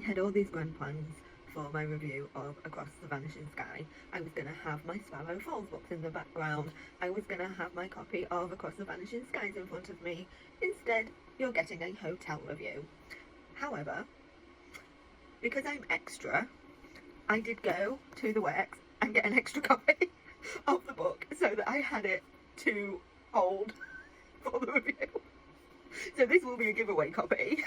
had all these grand plans for my review of Across the Vanishing Sky. I was going to have my Sparrow Falls books in the background. I was going to have my copy of Across the Vanishing Skies in front of me. Instead, you're getting a hotel review. However, because I'm extra, I did go to the works and get an extra copy of the book so that I had it to hold for the review. So this will be a giveaway copy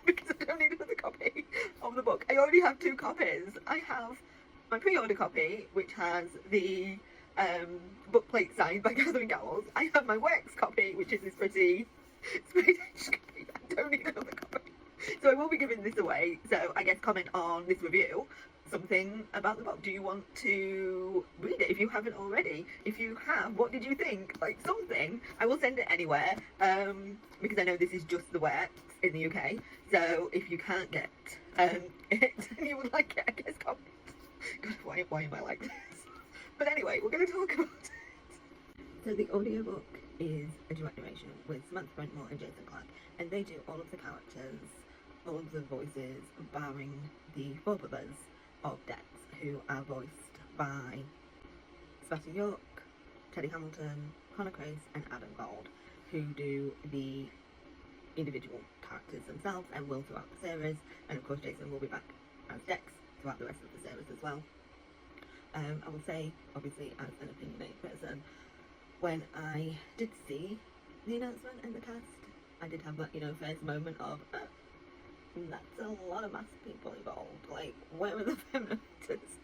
because I don't need another copy of the book. I already have 2 copies. I have my pre-order copy, which has the book plate signed by Cowles. I have my works copy, which is this pretty straight edge copy. I don't need another copy. So I will be giving this away. So I guess comment on this review something about the book. Do you want to read it if you haven't already? If you have, what did you think? Like something. I will send it anywhere because I know this is just the works in the UK. So if you can't get it and you would like it, I guess comment. God, why am I like this? But anyway, we're going to talk about it. So the audiobook is a duet narration with Samantha, Brentmoor and Jason Clarke, and they do all of the characters, all of the voices, barring the 4 brothers of Dex, who are voiced by Sebastian York, Teddy Hamilton, Crais and Adam Gold, who do the individual characters themselves and will throughout the series, and of course Jason will be back as Dex throughout the rest of the series as well. I will say, obviously as an opinionated person, when I did see the announcement and the cast, I did have that, first moment of, that's a lot of masked people involved, like, where are the feminists?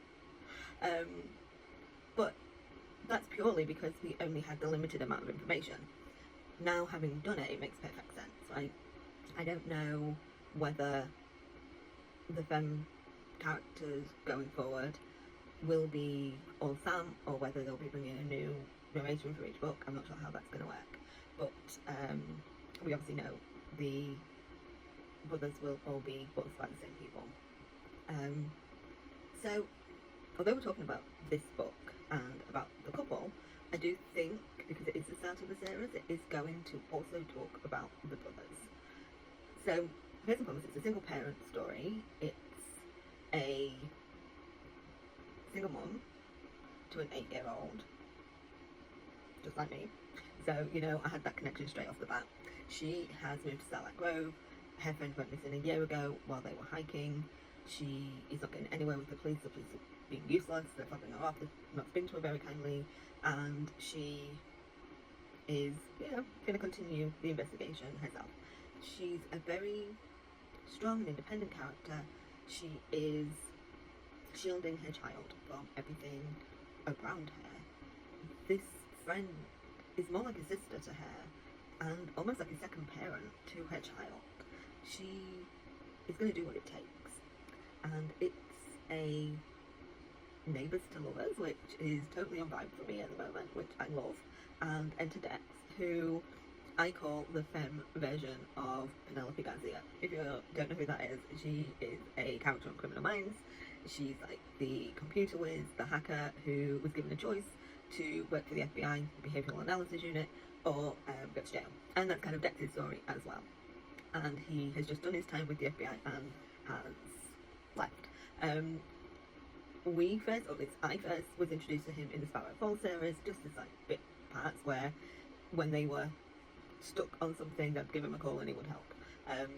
But that's purely because we only had the limited amount of information. Now, having done it, it makes perfect sense, right? I don't know whether the femme characters going forward will be all Sam, or whether they'll be bringing a new narration for each book. I'm not sure how that's going to work, but we obviously know the brothers will all be voiced by the same people. So, although we're talking about this book and about the couple, I do think, because it is the start of the series, it is going to also talk about the brothers. So, first and foremost, it's a single parent story. It's a single mum to an 8-year-old, just like me. So, I had that connection straight off the bat. She has moved to Starlight Grove. Her friend went missing a year ago while they were hiking. She is not getting anywhere with the police. The police are being useless. They're fobbing her off. They've not spoken to her very kindly. And she is, going to continue the investigation herself. She's a very strong and independent character. She is shielding her child from everything around her. This friend is more like a sister to her and almost like a second parent to her child. She is going to do what it takes, and it's a Neighbours to Lovers, which is totally on vibe for me at the moment, which I love, and Enter Dex, who I call the femme version of Penelope Garcia. If you don't know who that is, she is a character on Criminal Minds. She's like the computer whiz, the hacker who was given a choice to work for the FBI Behavioural Analysis Unit or go to jail. And that's kind of Dex's story as well. And he has just done his time with the FBI and has left. I first was introduced to him in the Sparrow Falls series, just as like bit parts where when they were stuck on something, I'd give him a call and he would help. And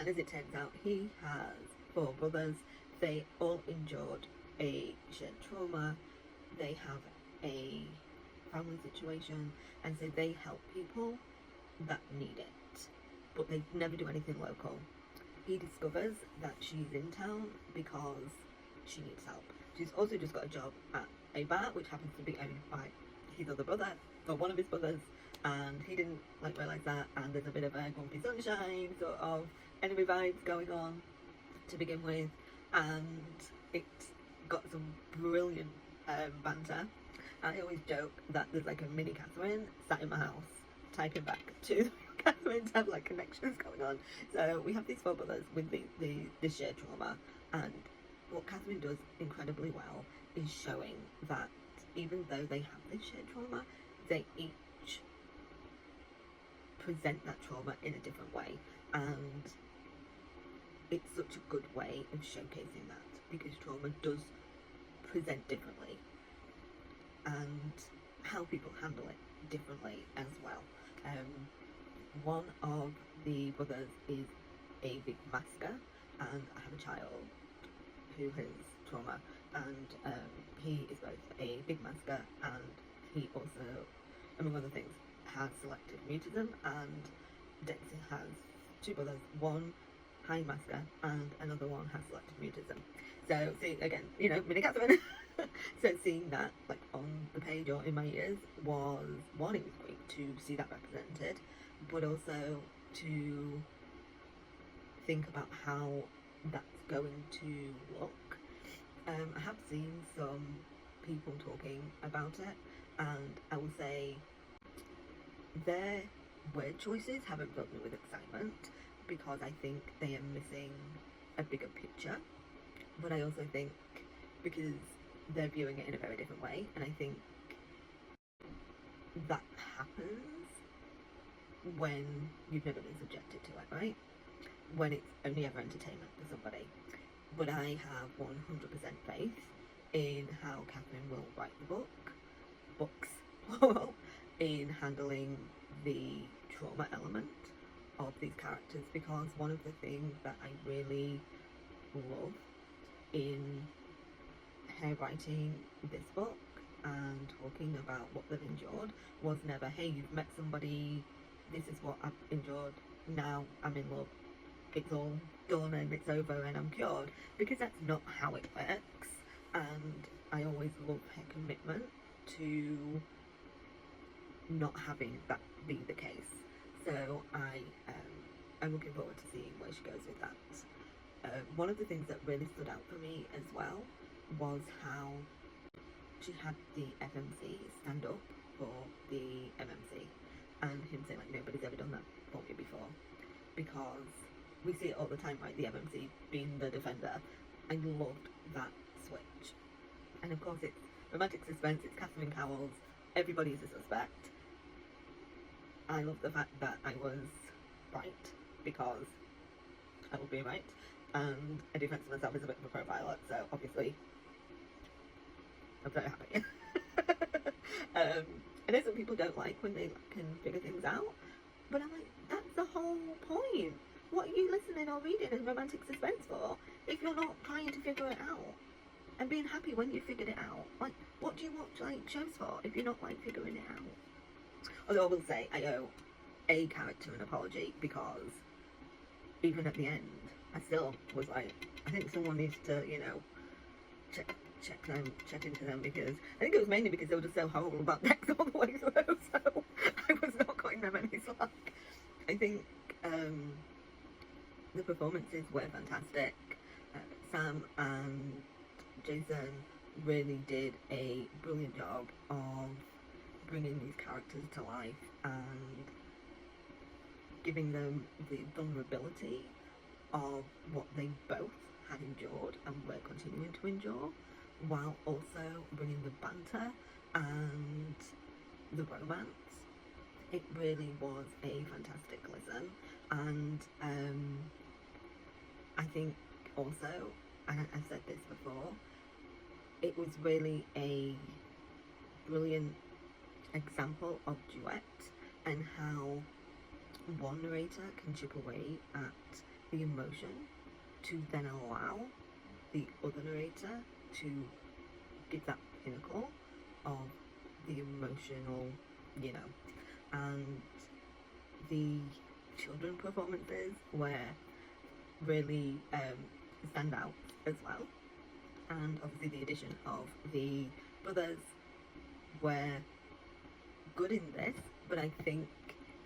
as it turns out, he has 4 brothers. They all endured a shared trauma. They have a family situation, and so they help people that need it, but they never do anything local. He discovers that she's in town because she needs help. She's also just got a job at a bar, which happens to be owned by his other brother, or one of his brothers, and he didn't realise that, and there's a bit of a grumpy sunshine sort of enemy vibes going on to begin with, and it's got some brilliant banter. I always joke that there's like a mini Catherine sat in my house typing back to Catherine to have like connections going on. So we have these 4 brothers with the shared trauma, and what Catherine does incredibly well is showing that even though they have this shared trauma, they each present that trauma in a different way, and it's such a good way of showcasing that, because trauma does present differently and how people handle it differently as well. One of the brothers is a big masker, and I have a child who has trauma, and he is both a big masker and he also, among other things, has selective mutism, and Dexter has two brothers, one high masker and another one has selective mutism. So see, again, you know, mini Catherine. So seeing that like on the page or in my ears was one, it was great to see that represented, but also to think about how that's going to look. I have seen some people talking about it, and I will say their word choices haven't filled me with excitement, because I think they are missing a bigger picture. But I also think because they're viewing it in a very different way, and I think that happens when you've never been subjected to it, right? When it's only ever entertainment for somebody. But I have 100% faith in how Catherine will write the books, plural, in handling the trauma element of these characters, because one of the things that I really love in her writing this book and talking about what they've endured was never, hey, you've met somebody, this is what I've endured, now I'm in love, it's all done and it's over and I'm cured, because that's not how it works. And I always love her commitment to not having that be the case. So I'm looking forward to seeing where she goes with that. One of the things that really stood out for me as well was how she had the FMC stand up for the MMC, and him saying like, nobody's ever done that for me before, because we see it all the time, right? The MMC being the defender. I loved that switch. And of course it's romantic suspense, it's Catherine Cowles, everybody's a suspect. I love the fact that I was right, because I will be right, and I do fancy myself as a bit of a profiler, so obviously I'm very happy. I know some people don't like when they can figure things out, but I'm like, that's the whole point. What are you listening or reading in romantic suspense for if you're not trying to figure it out and being happy when you figured it out? Like, what do you watch like shows for if you're not like figuring it out? Although I will say I owe a character an apology, because even at the end I still was like, I think someone needs to, you know, check into them, because I think it was mainly because they were just so horrible about Dex all the way through, so I was not cutting them any slack. I think the performances were fantastic. Sam and Jason really did a brilliant job of bringing these characters to life and giving them the vulnerability of what they both had endured and were continuing to endure, while also bringing the banter and the romance. It really was a fantastic listen, and I think also, and I've said this before, it was really a brilliant example of duet and how one narrator can chip away at the emotion to then allow the other narrator to give that pinnacle of the emotional, you know. And the children performances were really stand out as well, and obviously the addition of the brothers were good in this, but I think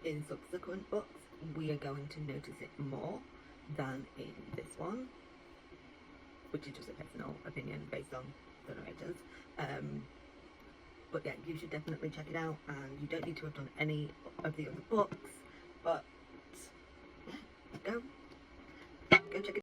in subsequent books we are going to notice it more than in this one, which is just a personal opinion based on the narrators. But yeah, you should definitely check it out, and you don't need to have done any of the other books, but yeah, go check it out.